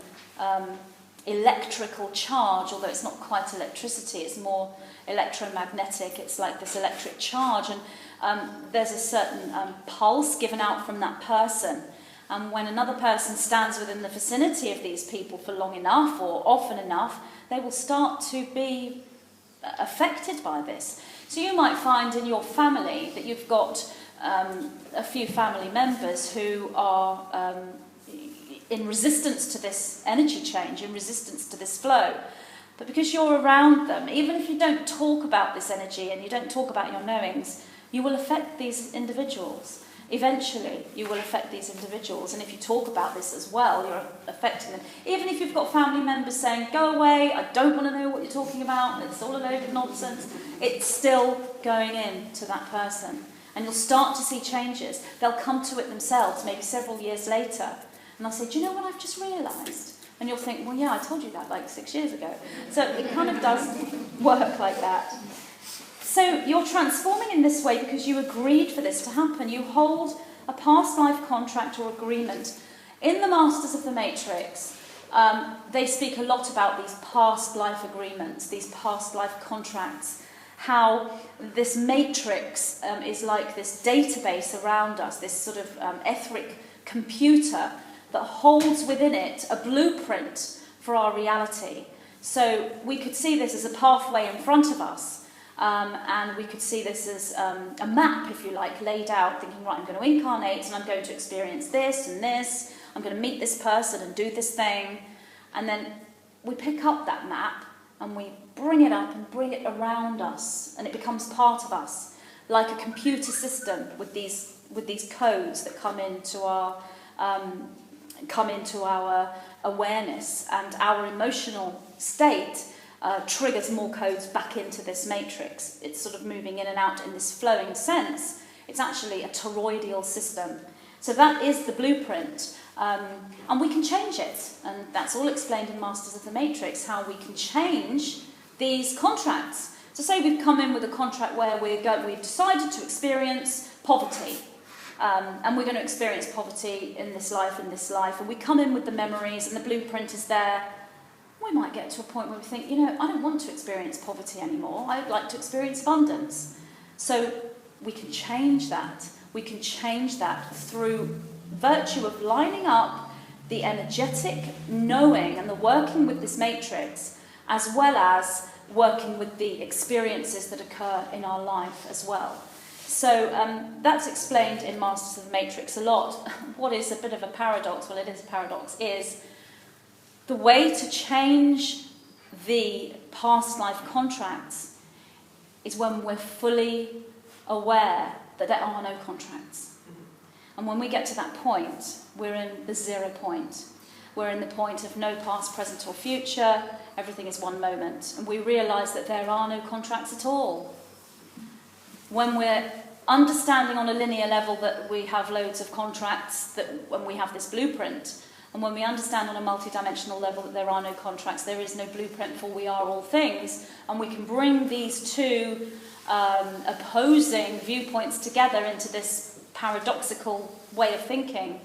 electrical charge, although it's not quite electricity, it's more electromagnetic, it's like this electric charge, and there's a certain pulse given out from that person. And when another person stands within the vicinity of these people for long enough or often enough, they will start to be affected by this. So you might find in your family that you've got a few family members who are in resistance to this energy change, in resistance to this flow. But because you're around them, even if you don't talk about this energy and you don't talk about your knowings, you will affect these individuals. Eventually, you will affect these individuals, and if you talk about this as well, you're affecting them. Even if you've got family members saying, go away, I don't want to know what you're talking about, it's all a load of nonsense, it's still going in to that person. And you'll start to see changes. They'll come to it themselves, maybe several years later, and they'll say, do you know what I've just realised? And you'll think, well, yeah, I told you that like 6 years ago. So it kind of does work like that. So you're transforming in this way because you agreed for this to happen. You hold a past life contract or agreement. In the Masters of the Matrix, they speak a lot about these past life agreements, these past life contracts, how this matrix is like this database around us, this sort of etheric computer that holds within it a blueprint for our reality. So we could see this as a pathway in front of us. And we could see this as a map, if you like, laid out, thinking, right, I'm going to incarnate and I'm going to experience this and this. I'm going to meet this person and do this thing. And then we pick up that map and we bring it up and bring it around us. And it becomes part of us, like a computer system with these codes that come into our awareness, and our emotional state triggers more codes back into this matrix. It's sort of moving in and out in this flowing sense. It's actually a toroidal system. So that is the blueprint, and we can change it. And that's all explained in Masters of the Matrix, how we can change these contracts. So say we've come in with a contract where we've decided to experience poverty. And we're going to experience poverty in this life, and we come in with the memories and the blueprint is there. We might get to a point where we think, I don't want to experience poverty anymore. I'd like to experience abundance. So we can change that. We can change that through virtue of lining up the energetic knowing and the working with this matrix, as well as working with the experiences that occur in our life as well. So that's explained in Masters of the Matrix a lot. What is a bit of a paradox, well, it is a paradox, is the way to change the past life contracts is when we're fully aware that there are no contracts. And when we get to that point, we're in the 0 point. We're in the point of no past, present or future. Everything is one moment. And we realise that there are no contracts at all. When we're understanding on a linear level that we have loads of contracts, that when we have this blueprint, and when we understand on a multidimensional level that there are no contracts, there is no blueprint, for we are all things, and we can bring these two opposing viewpoints together into this paradoxical way of thinking,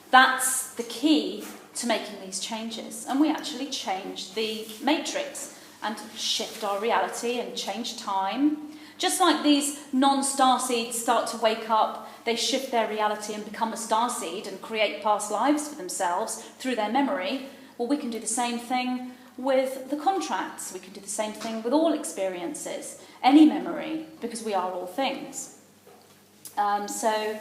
that's the key to making these changes. And we actually change the matrix and shift our reality and change time. Just like these non-starseeds start to wake up, they shift their reality and become a starseed and create past lives for themselves through their memory. Well, we can do the same thing with the contracts. We can do the same thing with all experiences, any memory, because we are all things. So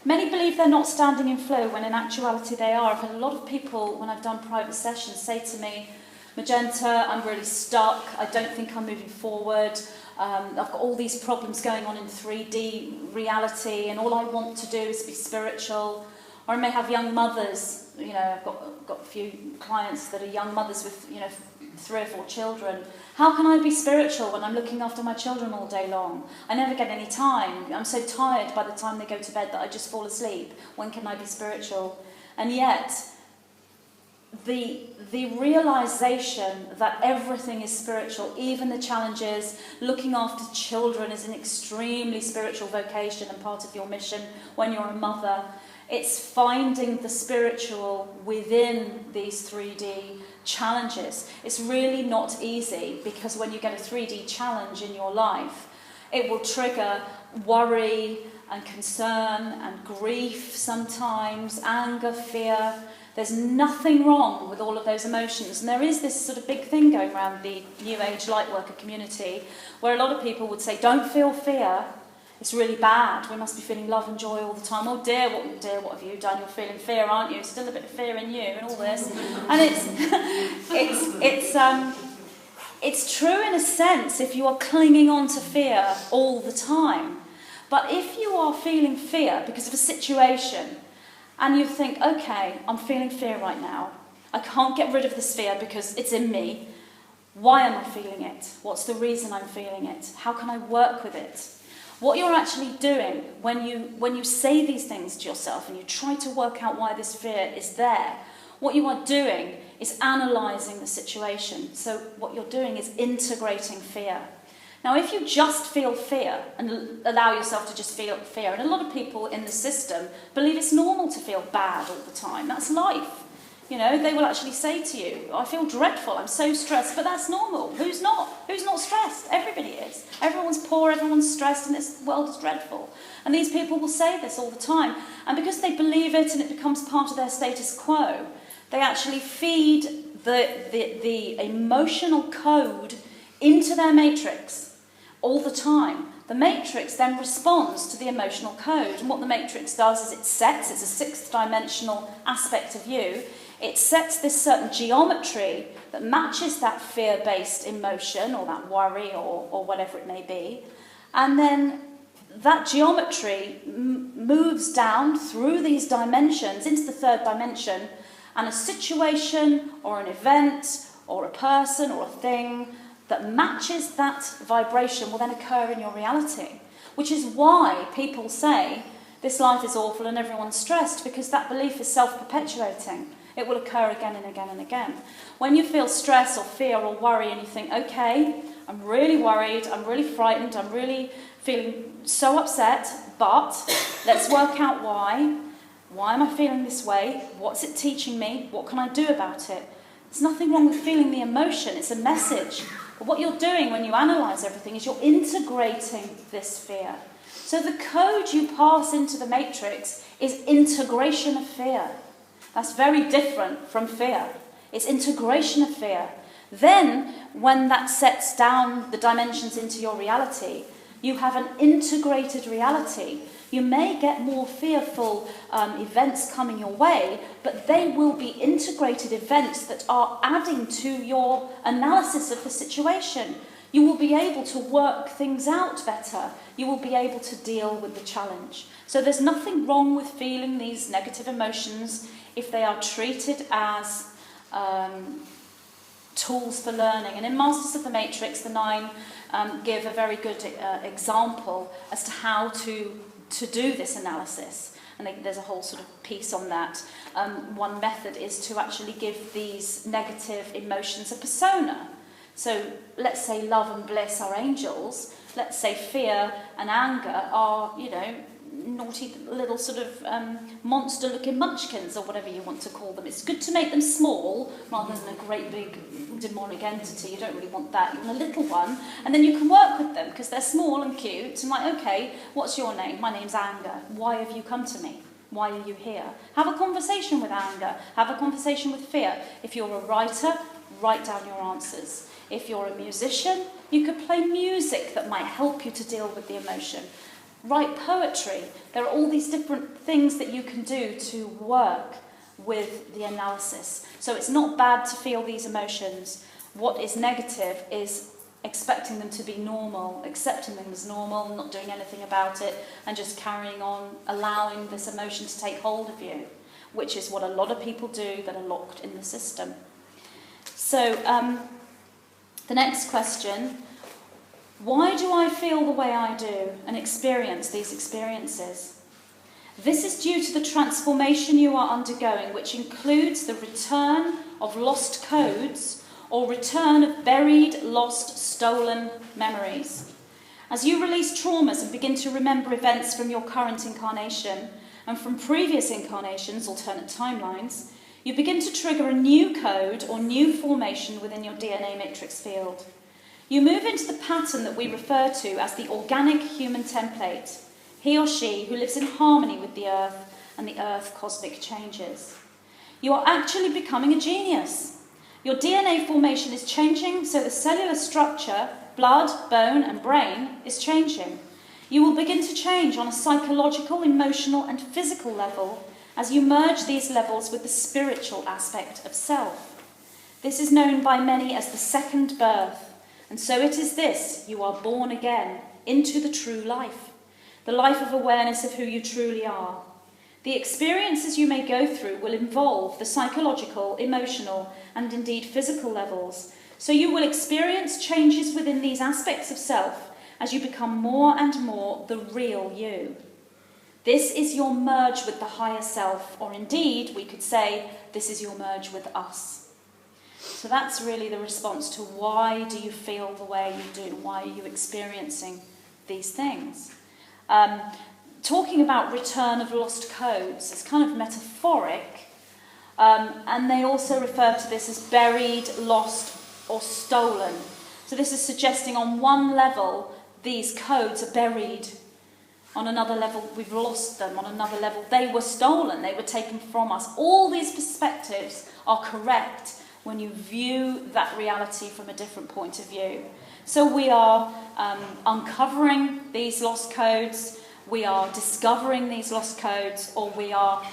many believe they're not standing in flow when in actuality they are. I've had a lot of people, when I've done private sessions, say to me, Magenta, I'm really stuck, I don't think I'm moving forward. I've got all these problems going on in 3D reality, and all I want to do is be spiritual. Or I may have young mothers, I've got a few clients that are young mothers with, 3 or 4 children. How can I be spiritual when I'm looking after my children all day long? I never get any time. I'm so tired by the time they go to bed that I just fall asleep. When can I be spiritual? And yet, the realization that everything is spiritual, even the challenges, looking after children is an extremely spiritual vocation and part of your mission when you're a mother. It's finding the spiritual within these 3D challenges. It's really not easy, because when you get a 3D challenge in your life, it will trigger worry and concern and grief sometimes, anger, fear. There's nothing wrong with all of those emotions. And there is this sort of big thing going around the New Age Lightworker community where a lot of people would say, don't feel fear. It's really bad. We must be feeling love and joy all the time. Oh dear, what have you done? You're feeling fear, aren't you? Still a bit of fear in you and all this. And it's true in a sense if you are clinging on to fear all the time. But if you are feeling fear because of a situation, and you think, okay, I'm feeling fear right now. I can't get rid of this fear because it's in me. Why am I feeling it? What's the reason I'm feeling it? How can I work with it? What you're actually doing when you say these things to yourself and you try to work out why this fear is there, what you are doing is analysing the situation. So what you're doing is integrating fear. Now, if you just feel fear and allow yourself to just feel fear, and a lot of people in the system believe it's normal to feel bad all the time. That's life. They will actually say to you, I feel dreadful, I'm so stressed, but that's normal. Who's not? Who's not stressed? Everybody is. Everyone's poor, everyone's stressed, and this world is dreadful. And these people will say this all the time. And because they believe it and it becomes part of their status quo, they actually feed the emotional code into their matrix, all the time. The matrix then responds to the emotional code. And what the matrix does is it's a sixth dimensional aspect of you. It sets this certain geometry that matches that fear-based emotion or that worry or whatever it may be. And then that geometry moves down through these dimensions into the third dimension, and a situation or an event or a person or a thing that matches that vibration will then occur in your reality, which is why people say this life is awful and everyone's stressed, because that belief is self-perpetuating. It will occur again and again and again. When you feel stress or fear or worry and you think, okay, I'm really worried, I'm really frightened, I'm really feeling so upset, but let's work out why. Why am I feeling this way? What's it teaching me? What can I do about it? There's nothing wrong with feeling the emotion, it's a message. But what you're doing when you analyse everything is you're integrating this fear. So the code you pass into the matrix is integration of fear. That's very different from fear. It's integration of fear. Then, when that sets down the dimensions into your reality, you have an integrated reality. You may get more fearful events coming your way, but they will be integrated events that are adding to your analysis of the situation. You will be able to work things out better. You will be able to deal with the challenge. So there's nothing wrong with feeling these negative emotions if they are treated as tools for learning. And in Masters of the Matrix, the 9 give a very good example as to how to do this analysis. And there's a whole sort of piece on that. One method is to actually give these negative emotions a persona. So let's say love and bliss are angels. Let's say fear and anger are, naughty little sort of monster-looking munchkins, or whatever you want to call them. It's good to make them small rather than a great big demonic entity. You don't really want that. You want a little one, and then you can work with them because they're small and cute. And like, okay, what's your name? My name's Anger. Why have you come to me? Why are you here? Have a conversation with anger. Have a conversation with fear. If you're a writer, write down your answers. If you're a musician, you could play music that might help you to deal with the emotion. Write poetry. There are all these different things that you can do to work with the analysis. So it's not bad to feel these emotions. What is negative is expecting them to be normal, accepting them as normal, not doing anything about it, and just carrying on, allowing this emotion to take hold of you, which is what a lot of people do that are locked in the system. So the next question: why do I feel the way I do and experience these experiences? This is due to the transformation you are undergoing, which includes the return of lost codes or return of buried, lost, stolen memories. As you release traumas and begin to remember events from your current incarnation and from previous incarnations, alternate timelines, you begin to trigger a new code or new formation within your DNA matrix field. You move into the pattern that we refer to as the organic human template, he or she who lives in harmony with the earth and the earth cosmic changes. You are actually becoming a genius. Your DNA formation is changing, so the cellular structure, blood, bone and brain, is changing. You will begin to change on a psychological, emotional and physical level as you merge these levels with the spiritual aspect of self. This is known by many as the second birth. And so it is this: you are born again into the true life, the life of awareness of who you truly are. The experiences you may go through will involve the psychological, emotional, and indeed physical levels. So you will experience changes within these aspects of self as you become more and more the real you. This is your merge with the higher self, or indeed, we could say, this is your merge with us. So that's really the response to why do you feel the way you do? Why are you experiencing these things? Talking about return of lost codes, it's kind of metaphoric, and they also refer to this as buried, lost, or stolen. So this is suggesting on one level, these codes are buried. On another level, we've lost them. On another level, they were stolen. They were taken from us. All these perspectives are correct when you view that reality from a different point of view. So we are uncovering these lost codes, we are discovering these lost codes, or we are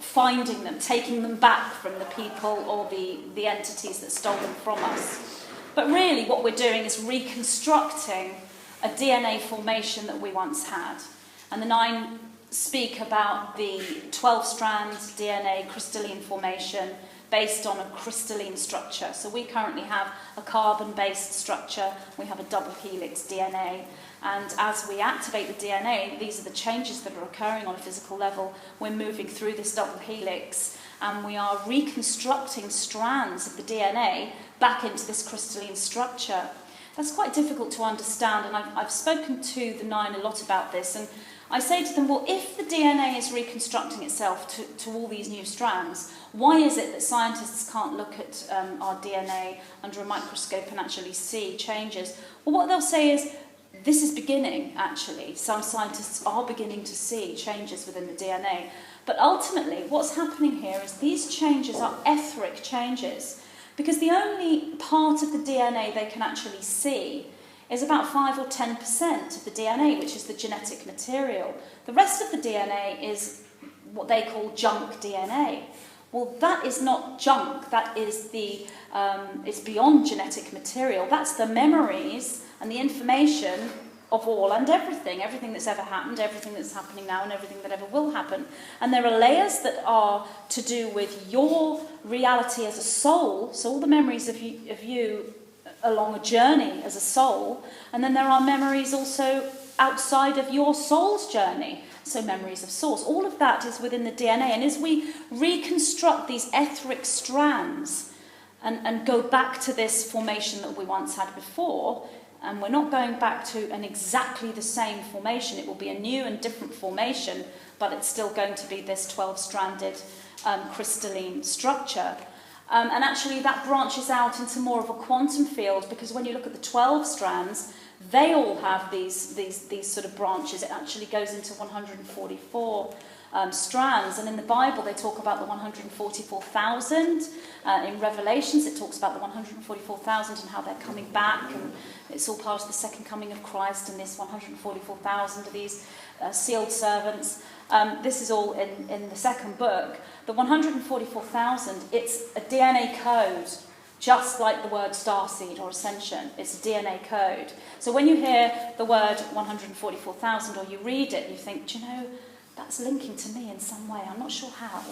finding them, taking them back from the people or the entities that stole them from us. But really what we're doing is reconstructing a DNA formation that we once had. And the 9 speak about the 12 strands DNA crystalline formation based on a crystalline structure. So we currently have a carbon-based structure, we have a double helix DNA, and as we activate the DNA, these are the changes that are occurring on a physical level. We're moving through this double helix, and we are reconstructing strands of the DNA back into this crystalline structure. That's quite difficult to understand, and I've spoken to the 9 a lot about this, and I say to them, well, if the DNA is reconstructing itself to all these new strands, why is it that scientists can't look at our DNA under a microscope and actually see changes? Well, what they'll say is, this is beginning, actually. Some scientists are beginning to see changes within the DNA. But ultimately, what's happening here is these changes are etheric changes, because the only part of the DNA they can actually see is about 5 or 10% of the DNA, which is the genetic material. The rest of the DNA is what they call junk DNA. Well, that is not junk, that is it's beyond genetic material. That's the memories and the information of all and everything that's ever happened, everything that's happening now, and everything that ever will happen. And there are layers that are to do with your reality as a soul, so all the memories of you along a journey as a soul, and then there are memories also outside of your soul's journey, so memories of source. All of that is within the DNA, and as we reconstruct these etheric strands and go back to this formation that we once had before, and we're not going back to an exactly the same formation, it will be a new and different formation, but it's still going to be this 12-stranded crystalline structure. And actually that branches out into more of a quantum field, because when you look at the 12 strands, they all have these sort of branches. It actually goes into 144 strands, and in the Bible they talk about the 144,000. In Revelations it talks about the 144,000 and how they're coming back, and it's all part of the second coming of Christ, and this 144,000 of these sealed servants. This is all in the second book. The 144,000, it's a DNA code, just like the word Starseed or Ascension. It's a DNA code. So when you hear the word 144,000 or you read it, you think, do you know, that's linking to me in some way. I'm not sure how.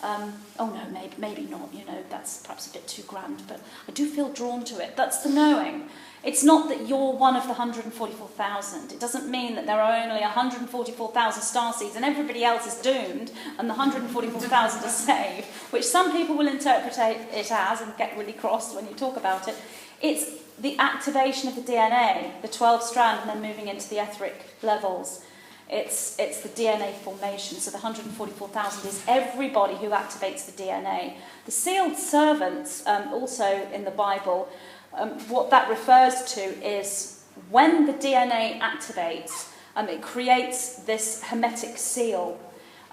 Oh no, maybe not. You know, that's perhaps a bit too grand, but I do feel drawn to it. That's the knowing. It's not that you're one of the 144,000. It doesn't mean that there are only 144,000 starseeds and everybody else is doomed and the 144,000 are saved, which some people will interpret it as and get really cross when you talk about it. It's the activation of the DNA, the 12 strand, and then moving into the etheric levels. It's the DNA formation. So the 144,000 is everybody who activates the DNA. The sealed servants, also in the Bible, what that refers to is when the DNA activates, it creates this hermetic seal.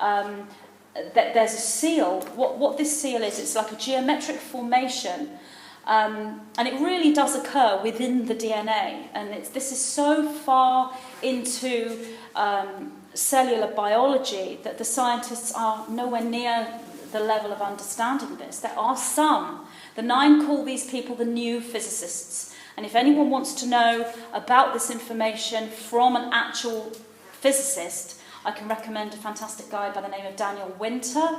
There's a seal. What this seal is, it's like a geometric formation. And it really does occur within the DNA. And this is so far into cellular biology that the scientists are nowhere near the level of understanding this. There are some. The 9 call these people the new physicists. And if anyone wants to know about this information from an actual physicist, I can recommend a fantastic guy by the name of Daniel Winter.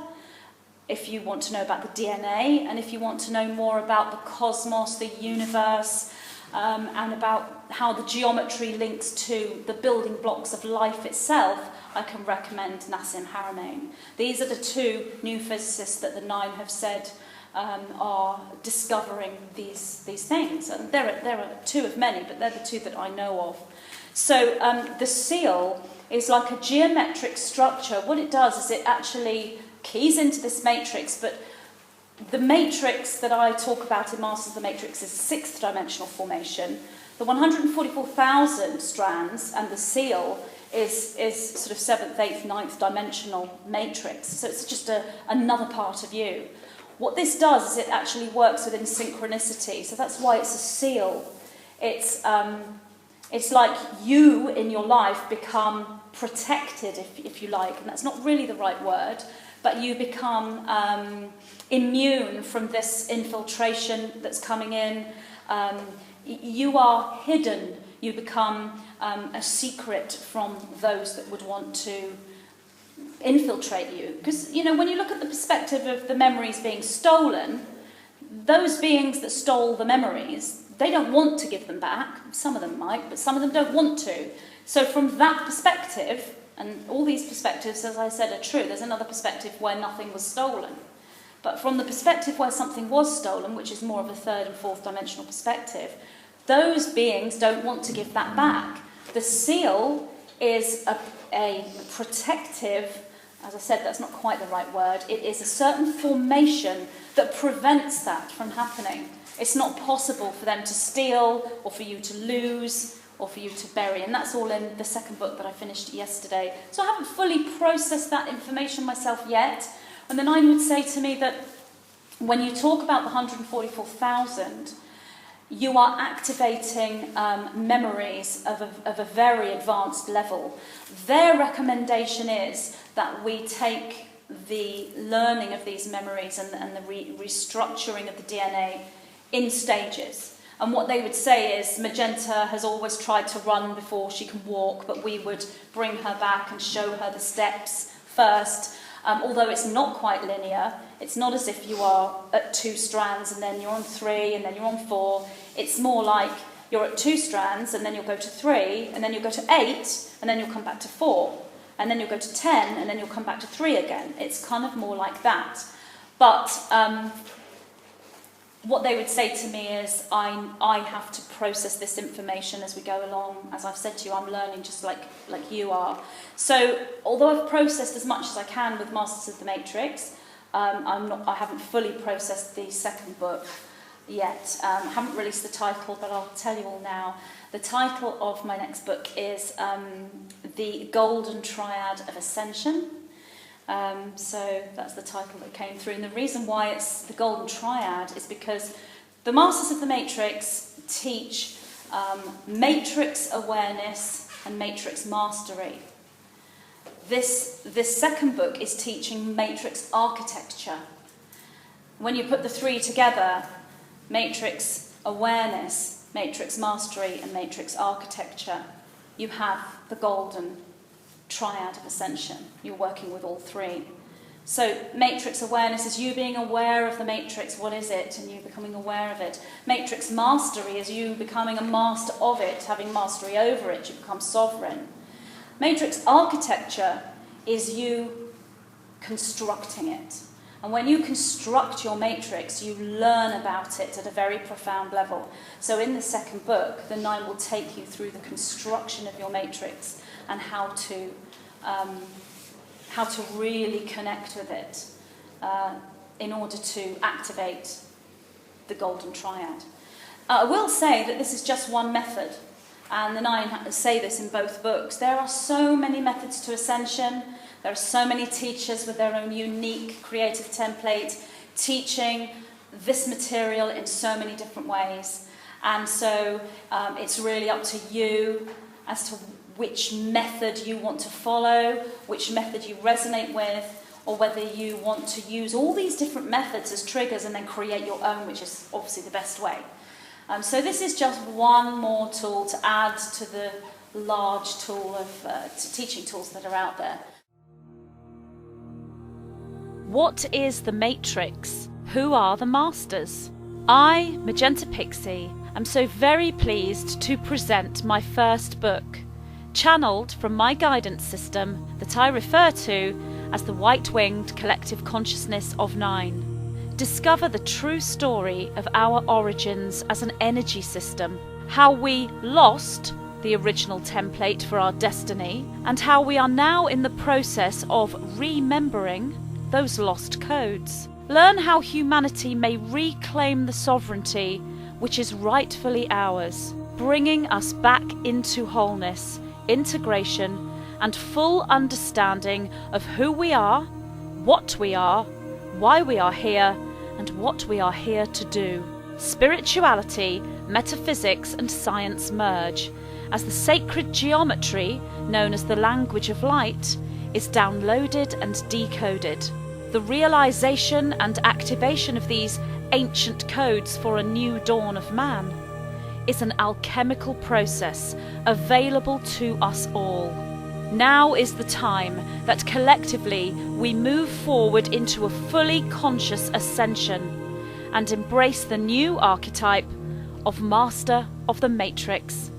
If you want to know about the DNA, and if you want to know more about the cosmos, the universe, and about how the geometry links to the building blocks of life itself, I can recommend Nassim Haramein. These are the 2 new physicists that the 9 have said are discovering these things. And there are 2 of many, but they're the 2 that I know of. So the seal is like a geometric structure. What it does is it actually keys into this matrix, but the matrix that I talk about in Masters of the Matrix is a 6th dimensional formation. The 144,000 strands and the seal is sort of 7th, 8th, 9th dimensional matrix. So it's just another part of you. What this does is it actually works within synchronicity. So that's why it's a seal. It's like you in your life become protected, if you like, and that's not really the right word, but you become immune from this infiltration that's coming in. You are hidden. You become a secret from those that would want to infiltrate you. Because, you know, when you look at the perspective of the memories being stolen, those beings that stole the memories, they don't want to give them back. Some of them might, but some of them don't want to. So from that perspective, and all these perspectives, as I said, are true. There's another perspective where nothing was stolen. But from the perspective where something was stolen, which is more of a third and fourth dimensional perspective, those beings don't want to give that back. The seal is a protective, as I said, that's not quite the right word. It is a certain formation that prevents that from happening. It's not possible for them to steal or for you to lose or for you to bury. And that's all in the second book that I finished yesterday. So I haven't fully processed that information myself yet. And the Nine would say to me that when you talk about the 144,000, you are activating memories of a very advanced level. Their recommendation is that we take the learning of these memories and the restructuring of the DNA in stages. And what they would say is Magenta has always tried to run before she can walk, but we would bring her back and show her the steps first. Although it's not quite linear, it's not as if you are at 2 strands and then you're on 3 and then you're on 4. It's more like you're at 2 strands and then you'll go to 3 and then you'll go to 8 and then you'll come back to 4 and then you'll go to 10 and then you'll come back to 3 again. It's kind of more like that. But what they would say to me is I have to process this information as we go along. As I've said to you, I'm learning just like you are. So although I've processed as much as I can with Masters of the Matrix, I haven't fully processed the second book yet. I haven't released the title, but I'll tell you all now. The title of my next book is The Golden Triad of Ascension. So that's the title that came through. And the reason why it's the Golden Triad is because the Masters of the Matrix teach matrix awareness and matrix mastery. This second book is teaching matrix architecture. When you put the 3 together, matrix awareness, matrix mastery, and matrix architecture, you have the golden triad of ascension. You're working with all 3. So matrix awareness is you being aware of the matrix, what is it, and you becoming aware of it. Matrix mastery is you becoming a master of it, having mastery over it, you become sovereign. Matrix architecture is you constructing it. And when you construct your matrix, you learn about it at a very profound level. So in the second book, the 9 will take you through the construction of your matrix and how to really connect with it in order to activate the golden triad. I will say that this is just one method, and the 9 say this in both books. There are so many methods to ascension. There are so many teachers with their own unique creative template teaching this material in so many different ways. And so it's really up to you as to which method you want to follow, which method you resonate with, or whether you want to use all these different methods as triggers and then create your own, which is obviously the best way. So this is just one more tool to add to the large tool of teaching tools that are out there. What is the Matrix? Who are the Masters? I, Magenta Pixie, am so very pleased to present my first book, channeled from my guidance system that I refer to as the White-Winged Collective Consciousness of 9. Discover the true story of our origins as an energy system, how we lost the original template for our destiny, and how we are now in the process of remembering those lost codes. Learn how humanity may reclaim the sovereignty which is rightfully ours, bringing us back into wholeness, integration, and full understanding of who we are, what we are, why we are here, and what we are here to do. Spirituality, metaphysics and science merge, as the sacred geometry, known as the language of light, is downloaded and decoded. The realization and activation of these ancient codes for a new dawn of man is an alchemical process available to us all. Now is the time that collectively we move forward into a fully conscious ascension and embrace the new archetype of Master of the Matrix.